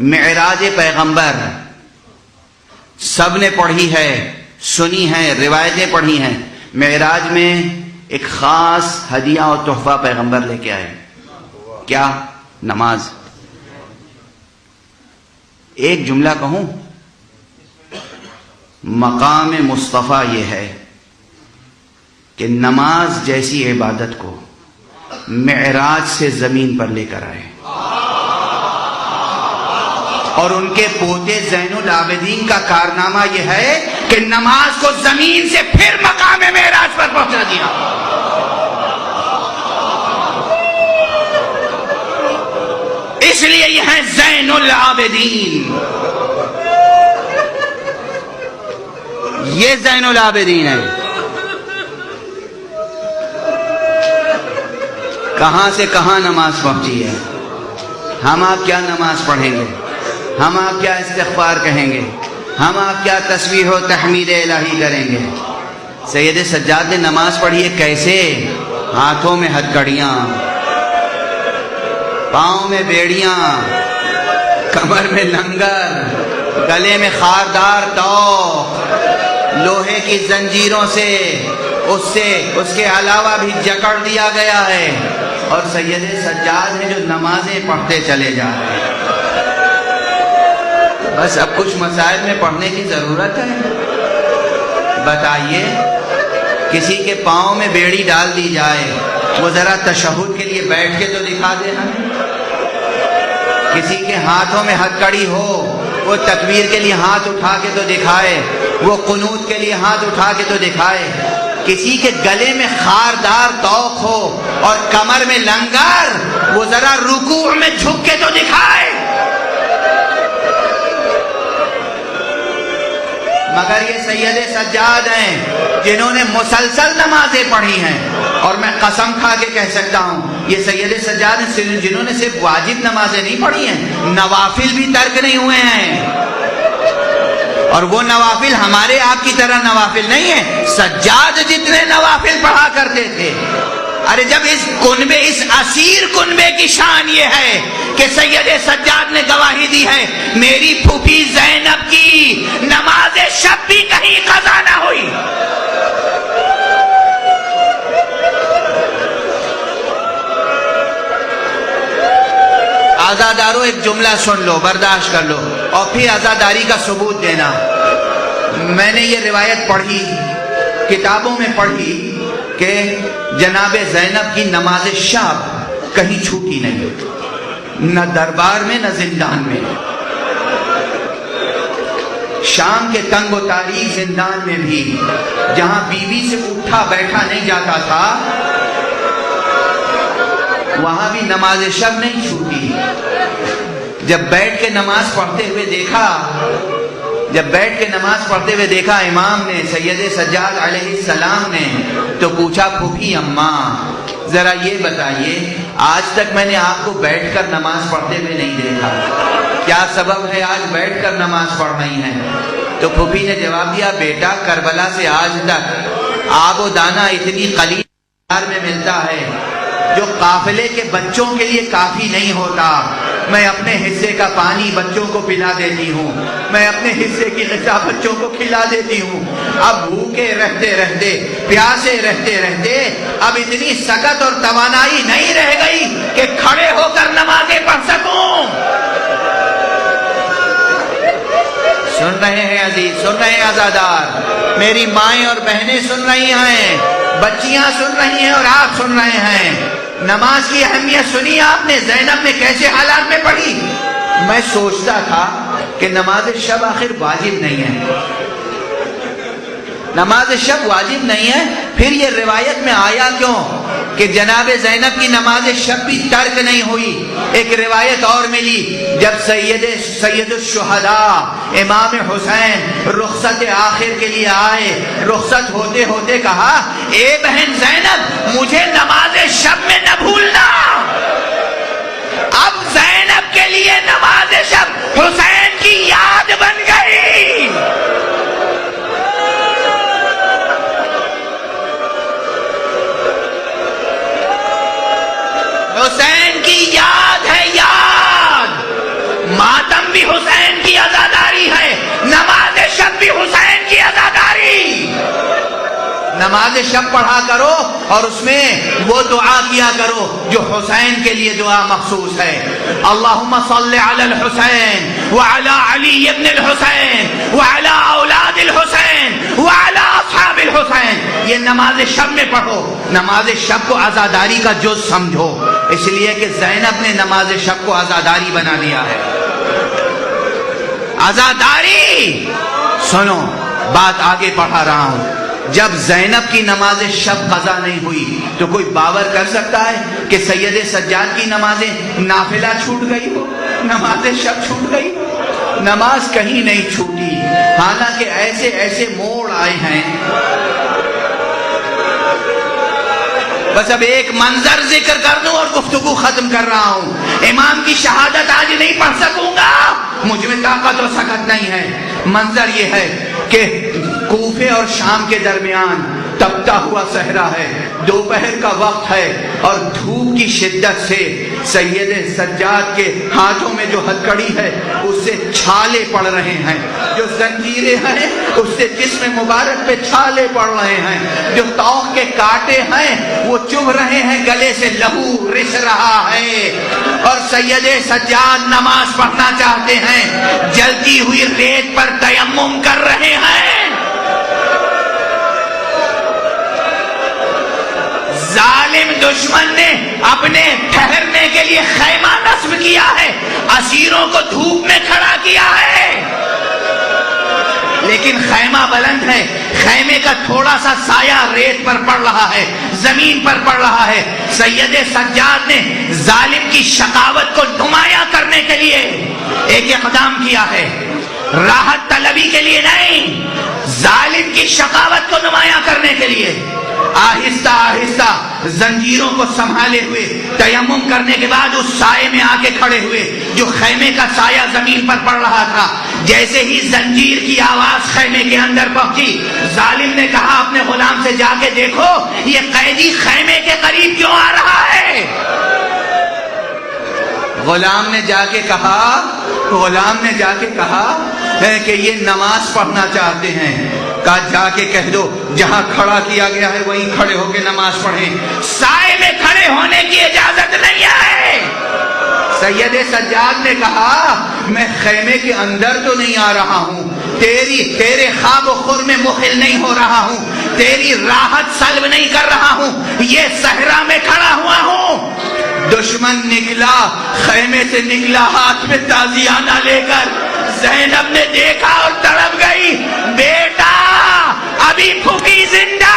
معراج پیغمبر سب نے پڑھی ہے، سنی ہے، روایتیں پڑھی ہیں. معراج میں ایک خاص ہدیہ اور تحفہ پیغمبر لے کے آئے. کیا؟ نماز. ایک جملہ کہوں، مقام مصطفیٰ یہ ہے کہ نماز جیسی عبادت کو معراج سے زمین پر لے کر آئے، اور ان کے پوتے زین العابدین کا کارنامہ یہ ہے کہ نماز کو زمین سے پھر مقام معراج پر پہنچا دیا. اس لیے یہ ہے زین العابدین. یہ زین العابدین ہے. کہاں سے کہاں نماز پہنچی ہے. ہم آپ کیا نماز پڑھیں گے، ہم آپ کیا استغفار کہیں گے، ہم آپ کیا تسبیح و تحمید الہی کریں گے. سید سجاد نے نماز پڑھی ہے کیسے؟ ہاتھوں میں ہتھکڑیاں، پاؤں میں بیڑیاں، کمر میں لنگر، گلے میں خاردار توق، لوہے کی زنجیروں سے اس کے علاوہ بھی جکڑ دیا گیا ہے. اور سید سجاد ہیں جو نمازیں پڑھتے چلے جا رہے ہیں. بس اب کچھ مسائل میں پڑھنے کی ضرورت ہے. بتائیے، کسی کے پاؤں میں بیڑی ڈال دی جائے، وہ ذرا تشہد کے لیے بیٹھ کے تو دکھا دے ہمیں. کسی کے ہاتھوں میں ہتھکڑی ہو، وہ تکبیر کے لیے ہاتھ اٹھا کے تو دکھائے، وہ قنوت کے لیے ہاتھ اٹھا کے تو دکھائے. کسی کے گلے میں خاردار توق ہو اور کمر میں لنگر، وہ ذرا رکوع میں جھک کے تو دکھائے. مگر یہ سید سجاد ہیں جنہوں نے مسلسل نمازیں پڑھی ہیں. اور میں قسم کھا کے کہہ سکتا ہوں، یہ سید سجاد ہیں جنہوں نے صرف واجب نمازیں نہیں پڑھی ہیں، نوافل بھی ترک نہیں ہوئے ہیں. اور وہ نوافل ہمارے آپ کی طرح نوافل نہیں ہیں. سجاد جتنے نوافل پڑھا کرتے تھے. ارے جب اس اسیر کنبے کی شان یہ ہے کہ سید سجاد نے گواہی دی ہے، میری پھوپھی زینب کی نماز شب بھی کہیں قضا نہ ہوئی. آزادارو، ایک جملہ سن لو، برداشت کر لو، اور پھر آزاداری کا ثبوت دینا. میں نے یہ روایت پڑھی، کتابوں میں پڑھی کہ جناب زینب کی نماز شب کہیں چھوٹی نہیں، نہ دربار میں نہ زندان میں. شام کے تنگ و تاریک زندان میں بھی جہاں بیوی سے اٹھا بیٹھا نہیں جاتا تھا، وہاں بھی نماز شب نہیں چھوٹی. جب بیٹھ کے نماز پڑھتے ہوئے دیکھا امام نے، سید سجاد علیہ السلام نے، تو پوچھا، پھوپھی اماں ذرا یہ بتائیے، آج تک میں نے آپ کو بیٹھ کر نماز پڑھتے ہوئے نہیں دیکھا، کیا سبب ہے آج بیٹھ کر نماز پڑھ رہی ہیں؟ تو پھوپھی نے جواب دیا، بیٹا کربلا سے آج تک آب و دانہ اتنی قلیل میں ملتا ہے جو قافلے کے بچوں کے لیے کافی نہیں ہوتا. میں اپنے حصے کا پانی بچوں کو پلا دیتی ہوں، میں اپنے حصے کی غذا بچوں کو کھلا دیتی ہوں. اب بھوکے رہتے رہتے، پیاسے رہتے رہتے اب اتنی سکت اور توانائی نہیں رہ گئی کہ کھڑے ہو کر نمازیں پڑھ سکوں. سن رہے ہیں عزیز، سن رہے ہیں عزادار، میری مائیں اور بہنیں سن رہی ہیں، بچیاں سن رہی ہیں اور آپ سن رہے ہیں. نماز کی اہمیت سنی آپ نے، زینب نے کیسے حالات میں پڑھی. میں سوچتا تھا کہ نماز شب آخر واجب نہیں ہے، نماز شب واجب نہیں ہے، پھر یہ روایت میں آیا کیوں کہ جناب زینب کی نماز شب بھی ترک نہیں ہوئی. ایک روایت اور ملی، جب سید الشہداء امام حسین رخصت آخر کے لیے آئے، رخصت ہوتے ہوتے کہا، اے بہن زینب مجھے نماز شب میں نہ بھولنا. اب زینب کے لیے نماز شب حسین کی یاد بن گئی. حسین کی یاد ہے، یاد ماتم بھی حسین کی عزاداری ہے، نماز شب بھی حسین کی عزاداری۔ نماز شب پڑھا کرو اور اس میں وہ دعا کیا کرو جو حسین کے لیے دعا مخصوص ہے۔ اللہم صل علی الحسین وعلی علی ابن الحسین وعلی اولاد الحسین وعلی اصحاب الحسین، یہ نماز شب میں پڑھو۔ نماز شب کو عزاداری کا جز سمجھو، اس لیے کہ زینب نے نماز شب کو عزاداری بنا دیا ہے۔ عزاداری، سنو بات آگے پڑھا رہا ہوں۔ جب زینب کی نماز شب قضا نہیں ہوئی تو کوئی باور کر سکتا ہے کہ سید سجاد کی نمازیں نافلہ چھوٹ گئی ہو، نماز شب چھوٹ گئی؟ نماز کہیں نہیں چھوٹی، حالانکہ ایسے ایسے موڑ آئے ہیں۔ بس اب ایک منظر ذکر کر دوں اور گفتگو ختم کر رہا ہوں۔ امام کی شہادت آج نہیں پڑھ سکوں گا، مجھ میں طاقت و سکت نہیں ہے۔ منظر یہ ہے کہ کوفے اور شام کے درمیان تپتا ہوا صحرا ہے، دوپہر کا وقت ہے اور دھوپ کی شدت سے سید سجاد کے ہاتھوں میں جو ہتھکڑی ہے اس سے چھالے پڑ رہے ہیں، جو زنجیریں ہیں اس سے جسم مبارک پہ چھالے پڑ رہے ہیں، جو توق کے کانٹے ہیں وہ چبھ رہے ہیں، گلے سے لہو رس رہا ہے، اور سید سجاد نماز پڑھنا چاہتے ہیں، جلتی ہوئی ریت پر تیمم کر رہے ہیں۔ ظالم دشمن نے اپنے ٹھہرنے کے لیے خیمہ نصب کیا ہے، اسیروں کو دھوپ میں کھڑا کیا ہے، لیکن خیمہ بلند ہے، خیمے کا تھوڑا سا سایہ ریت پر پڑ رہا ہے، زمین پر پڑ رہا ہے۔ سید سجاد نے ظالم کی شقاوت کو نمایاں کرنے کے لیے ایک اقدام کیا ہے، راحت طلبی کے لیے نہیں، ظالم کی شقاوت کو نمایاں کرنے کے لیے آہستہ آہستہ زنجیروں کو سنبھالے ہوئے تیمم کرنے کے بعد اس سائے میں آ کے کھڑے ہوئے جو خیمے کا سایہ زمین پر پڑ رہا تھا۔ جیسے ہی زنجیر کی آواز خیمے کے اندر پہنچی، ظالم نے کہا اپنے غلام سے جا کے دیکھو یہ قیدی خیمے کے قریب کیوں آ رہا ہے۔ غلام نے جا کے کہا کہ یہ نماز پڑھنا چاہتے ہیں۔ کہا جا کے کہہ دو جہاں کھڑا کیا گیا ہے وہیں کھڑے ہو کے نماز پڑھیں، سائے میں کھڑے ہونے کی اجازت نہیں ہے۔ سید سجاد نے کہا میں خیمے کے اندر تو نہیں آ رہا ہوں، تیرے خواب و خور میں مخل نہیں ہو رہا ہوں، تیری راحت سلب نہیں کر رہا ہوں، یہ صحرا میں کھڑا ہوا ہوں۔ دشمن نکلا، خیمے سے نکلا ہاتھ میں تازیانہ لے کر، زینب نے دیکھا اور تڑپ گئی، بیٹا ابھی پھوپھی زندہ